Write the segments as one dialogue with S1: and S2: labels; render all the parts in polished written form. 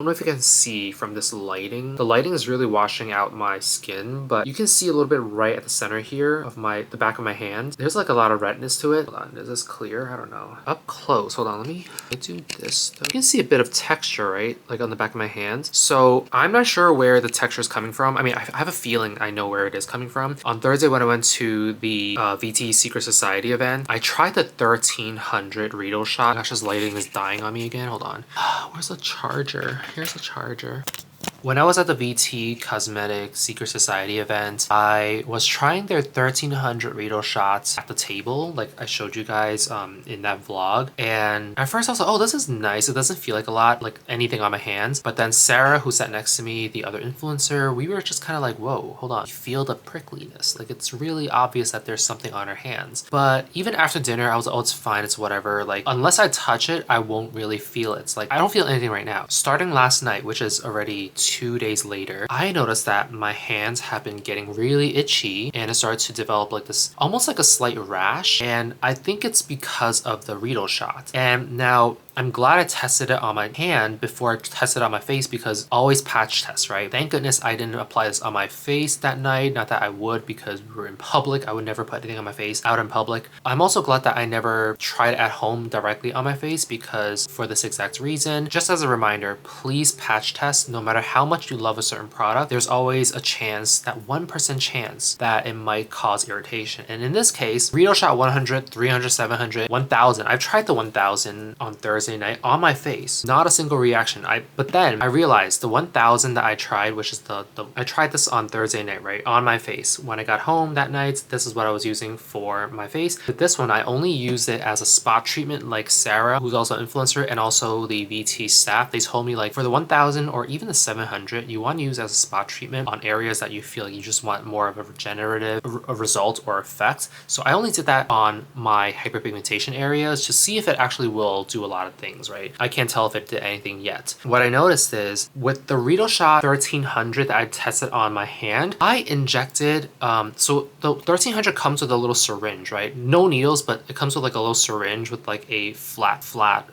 S1: I don't know if you can see from this lighting. The lighting is really washing out my skin, but you can see a little bit right at the center here of the back of my hand. There's like a lot of redness to it. Hold on, is this clear? I don't know. Up close, hold on, let me do this though. You can see a bit of texture, right? Like on the back of my hand. So I'm not sure where the texture is coming from. I mean, I have a feeling I know where it is coming from. On Thursday when I went to the VT Secret Society event, I tried the 1300 Reedle Shot. Gosh, this lighting is dying on me again. Hold on. Where's the charger? Here's the charger. When I was at the VT Cosmetics Secret Society event, I was trying their 1300 Reedle shots at the table, like I showed you guys in that vlog. And at first I was like, oh, this is nice. It doesn't feel like a lot, like anything on my hands. But then Sarah, who sat next to me, the other influencer, we were just kind of like, whoa, hold on. You feel the prickliness. Like it's really obvious that there's something on her hands. But even after dinner, I was like, oh, it's fine. It's whatever. Like unless I touch it, I won't really feel it. It's like, I don't feel anything right now. Starting last night, which is already 2 days later, I noticed that my hands have been getting really itchy and it started to develop like this, almost like a slight rash. And I think it's because of the Reedle shot. And now I'm glad I tested it on my hand before I tested it on my face, because always patch test, right? Thank goodness I didn't apply this on my face that night. Not that I would, because we were in public. I would never put anything on my face out in public. I'm also glad that I never tried it at home directly on my face, because for this exact reason, just as a reminder, please patch test. No matter how much you love a certain product, there's always a chance, that 1% chance, that it might cause irritation. And in this case, Reedle Shot 100, 300, 700, 1000. I've tried the 1000 on Thursday night on my face, not a single reaction. But then I realized the 1000 that I tried, which is I tried this on Thursday night, right, on my face. When I got home that night, this is what I was using for my face. But this one, I only used it as a spot treatment, like Sarah, who's also an influencer, and also the VT staff. They told me, like, for the 1000 or even the 700, you want to use as a spot treatment on areas that you feel like you just want more of a regenerative result or effect. So I only did that on my hyperpigmentation areas to see if it actually will do a lot of things, right? I can't tell if it did anything yet. What I noticed is with the Reedle Shot 1300 that I tested on my hand, I injected, so the 1300 comes with a little syringe, right? No needles, but it comes with like a little syringe with like a flat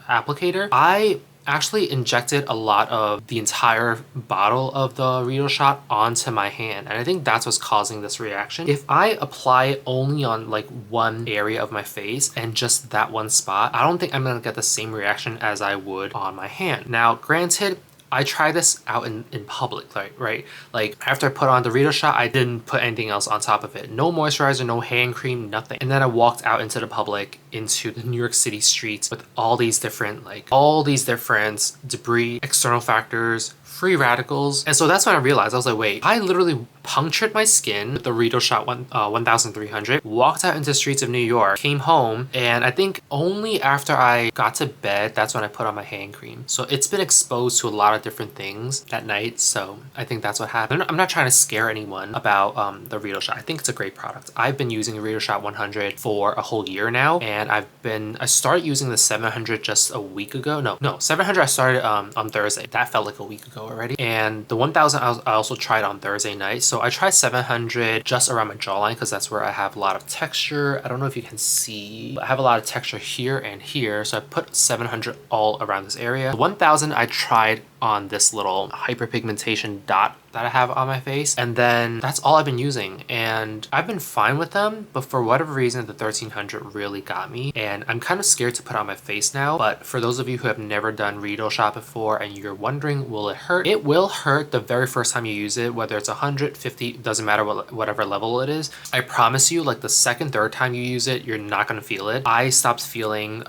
S1: applicator. I actually injected a lot of the entire bottle of the Reedle Shot onto my hand, and I think that's what's causing this reaction. If I apply it only on like one area of my face and just that one spot, I don't think I'm gonna get the same reaction as I would on my hand. Now, granted, I try this out in public, right? Like after I put on the Reedle Shot, I didn't put anything else on top of it. No moisturizer, no hand cream, nothing. And then I walked out into the public, into the New York City streets with all these different debris, external factors, free radicals. And so that's when I realized, I was like, wait, I literally punctured my skin with the Reedle Shot 1300, walked out into the streets of New York, came home, and I think only after I got to bed, that's when I put on my hand cream. So it's been exposed to a lot of different things that night. So I think that's what happened. I'm not trying to scare anyone about the Reedle Shot. I think it's a great product. I've been using the Reedle Shot 100 for a whole year now, and I started using the 700 just a week ago. No, 700 I started on Thursday. That felt like a week ago already. And the 1000 I also tried on Thursday night. So I tried 700 just around my jawline, because that's where I have a lot of texture. I don't know if you can see, I have a lot of texture here and here. So I put 700 all around this area. The 1000 I tried on this little hyperpigmentation dot that I have on my face, and then that's all I've been using, and I've been fine with them. But for whatever reason, the 1300 really got me, and I'm kind of scared to put on my face now. But for those of you who have never done Reedle Shot before and you're wondering, will it hurt? It will hurt the very first time you use it, whether it's 100, 50, doesn't matter whatever level it is. I promise you, like the second, third time you use it, you're not gonna feel it. I stopped feeling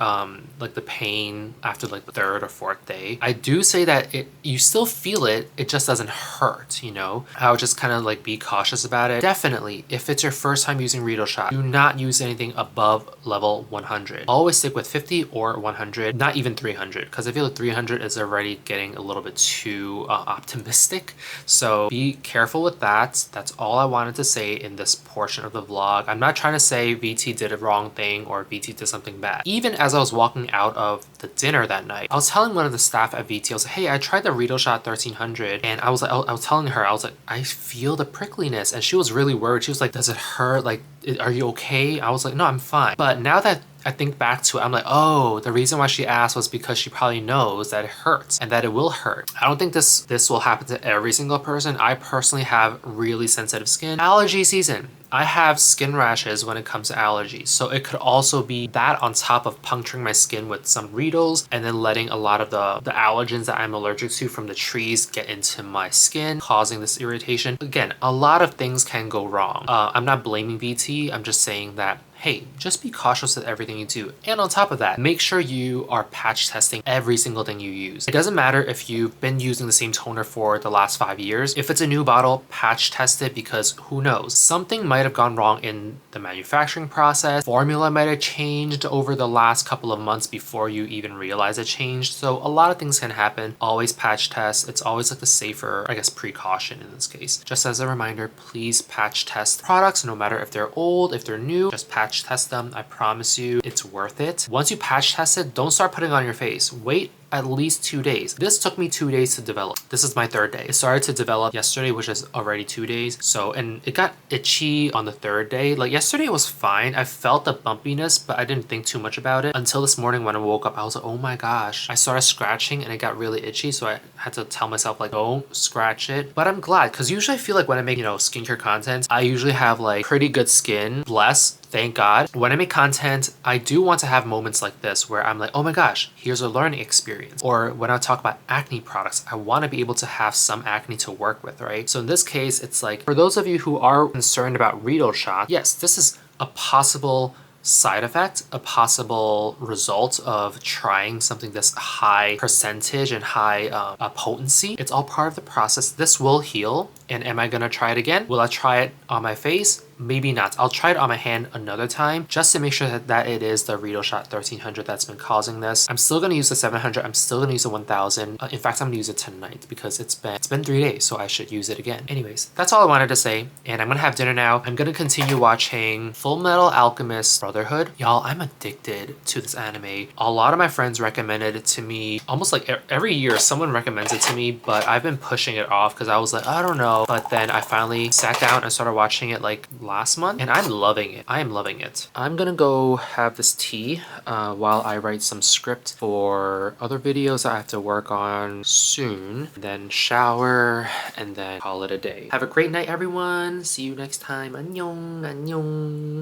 S1: like the pain after like the third or fourth day. I do say that you still feel it, it just doesn't hurt, you know? I would just kind of like be cautious about it. Definitely, if it's your first time using Reedle Shot, do not use anything above level 100. Always stick with 50 or 100, not even 300, because I feel like 300 is already getting a little bit too optimistic. So be careful with that. That's all I wanted to say in this portion of the vlog. I'm not trying to say VT did a wrong thing or VT did something bad. Even as I was walking out of the dinner that night, I was telling one of the staff at VT, I was like, hey, I tried the Reedle Shot 1300, and I was telling her, I was like, I feel the prickliness, and she was really worried. She was like, does it hurt? Like, are you okay? I was like, no, I'm fine. But now that I think back to it, I'm like, oh, the reason why she asked was because she probably knows that it hurts and that it will hurt. I don't think this will happen to every single person. I personally have really sensitive skin. Allergy season. I have skin rashes when it comes to allergies. So it could also be that on top of puncturing my skin with some Reedles and then letting a lot of the allergens that I'm allergic to from the trees get into my skin, causing this irritation. Again, a lot of things can go wrong. I'm not blaming VT. I'm just saying that, hey, just be cautious with everything you do. And on top of that, make sure you are patch testing every single thing you use. It doesn't matter if you've been using the same toner for the last 5 years. If it's a new bottle, patch test it, because who knows? Something might have gone wrong in the manufacturing process. Formula might have changed over the last couple of months before you even realize it changed. So a lot of things can happen. Always patch test. It's always like the safer, I guess, precaution in this case. Just as a reminder, please patch test products, no matter if they're old, if they're new, just patch test them. I promise you it's worth it. Once you patch test it, don't start putting it on your face. Wait at least 2 days. This took me 2 days to develop. This is my 3rd day. It started to develop yesterday, which is already 2 days. So, and it got itchy on the 3rd day. Like yesterday was fine. I felt the bumpiness, but I didn't think too much about it until this morning when I woke up. I was like, oh my gosh. I started scratching and it got really itchy. So I had to tell myself like, don't scratch it. But I'm glad, because usually I feel like when I make, skincare content, I usually have like pretty good skin. Bless. Thank God. When I make content, I do want to have moments like this where I'm like, oh my gosh, here's a learning experience. Or when I talk about acne products, I want to be able to have some acne to work with, right? So in this case, it's like, for those of you who are concerned about Reedle Shot, yes, this is a possible side effect, a possible result of trying something this high percentage and high potency. It's all part of the process. This will heal. And am I gonna try it again? Will I try it on my face? Maybe not. I'll try it on my hand another time just to make sure that it is the Reedle Shot 1300 that's been causing this. I'm still gonna use the 700. I'm still gonna use the 1000. In fact, I'm gonna use it tonight because it's been 3 days, so I should use it again. Anyways, that's all I wanted to say, and I'm gonna have dinner now. I'm gonna continue watching Full Metal Alchemist Brotherhood. Y'all, I'm addicted to this anime. A lot of my friends recommended it to me almost like every year. Someone recommends it to me, but I've been pushing it off because I was like, I don't know. But then I finally sat down and started watching it like last month, and I'm loving it. I am loving it. I'm gonna go have this tea while I write some script for other videos I have to work on soon, then shower, and then call it a day. Have a great night, everyone. See you next time. Annyeong, annyeong.